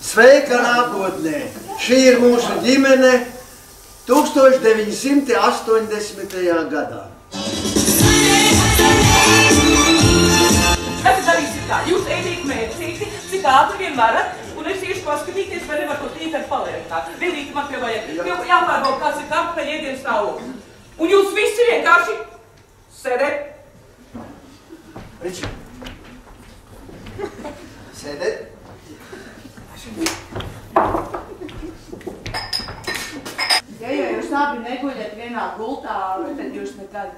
Sveika nākotnē! Šī ir mūsu ģimene 1980. gadā. Tad darīsim tā, jūs ēdīt mērcīti, cik ātri vien varat, un es iešu paskatīties, vai nevar to tīkari palērināt. Vilīti man tev vajag, tev jāpārbauda, kāds ir kartupeļu ēdienas stāvoklis. Un jūs visi vienkārši sēdēt. Riči. Sēdēt. Ja jūs abi neguļat vienā gultā, tad jūs nekad...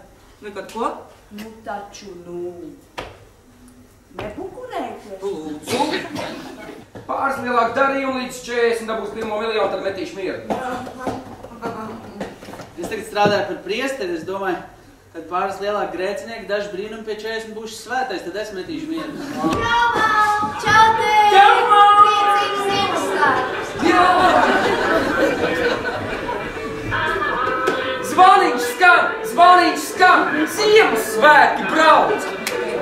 Nekad ko? Nu taču, nebukurēties. Lūdzu. Pāris lielāk darījumu līdz 40 dabūs 1 miljonu, tad metīšu mieru. Es tagad strādāju par priesteri, es domāju, kad pāris lielāk grēcinieki, daži brīnumi pie 40 būšu svētais, tad es metīšu mieru. Bravo! Čau, tev! Priecīgs Ziemassvētkus! Zvaniņš skan! Ziemassvētki brauc!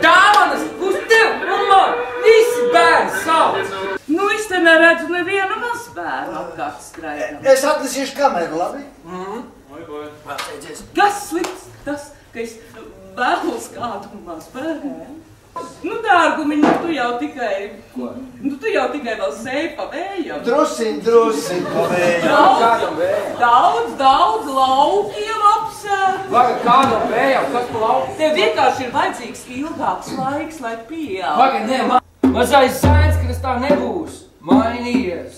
Dāvanas uz tev un man! Visi bērni sauc! Nu, es te neredzu nevienu mazbērnu apkārt skraidam. Es atnesīšu kameru, labi? Pārsteidzies. Kas slikts? Tas, ka es vēlos kādu mazbērnu? Nu, dārgumiņ, tu jau tikai... Ko? Nu, tu jau tikai vēl seji pa vējam. Drusiņ pa vējam. Daudz laukiem apsēd. Laga, kādam vējam, kas pa laukiem? Tev vienkārši ir vajadzīgs ilgāks laiks, lai pieaug. Laga, nē, mazais zēns, ka tas tā nebūs. Mainījies.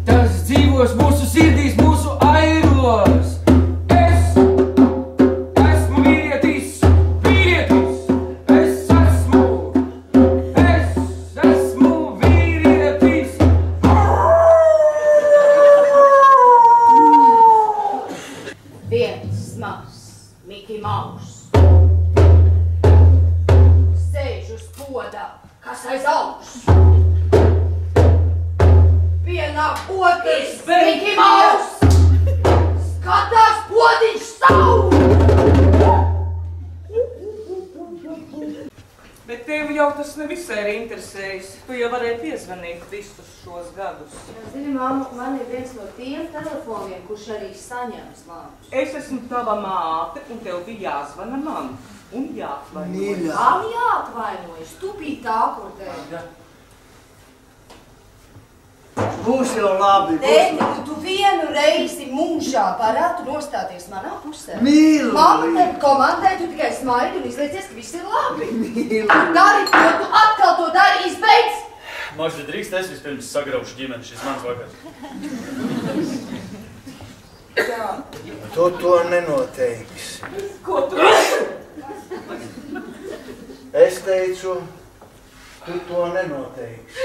Tas dzīvos mūsu sirdīs, mūsu airos. Bet tev jau tas nevisai ir interesējis. Tu jau varēji piezvanīt visus šos gadus. Zini, mamma, man ir viens no tiem telefoniem, kurš arī saņems mātes. Es esmu tava māte, un tev bija jāzvana man. Un jāatvainojas. Mīļā. Man jāatvainojas, tu biji tā, kur tev. Būs jau labi. Tēti, tu vienu reizi mūžā varētu nostāties manā pusē. Mīlu. Mamma tev komandē, tu tikai smaidi un izliecies, ka viss ir labi. Mīlu. Dari, ko tu atkal to dari, izbeidz! Magda, drīkst es vispirms sagraušu ģimeni, šis mans vakars. Jā. Tu to nenoteiksi. Ko tu? Es teicu, tu to nenoteiksi.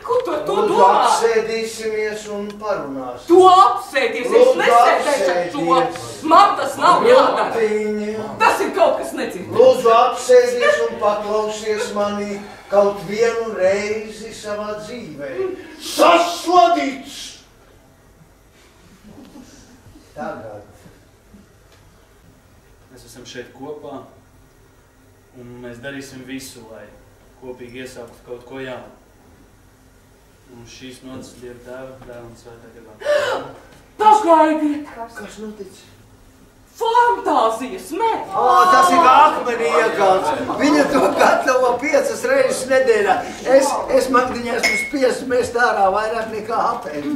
Ko tu Lūdzu, domā? apsēdīsimies un parunāsim. Tu apsēdies, es nesēdēšu ar šo. Man tas nav jādara. Lūdzu, Tas ir kaut kas nedzird. Lūdzu, apsēdies un paklausies mani kaut vienu reizi savā dzīvē. Sasladīts! Tagad. Mēs esam šeit kopā, un mēs darīsim visu, lai kopīgi iesāktu kaut ko jaunu. Un šīs nodaļas Dieva Tēva, Dēla un Svētā garā. Pagaidiet! Kas notic? Fantāzijas, nē! Tas ir akmenī iekalts. Viņa to gatavo 5 reizes nedēļā. Es Magdiņai esmu spiests mest ārā vairāk nekā apēst.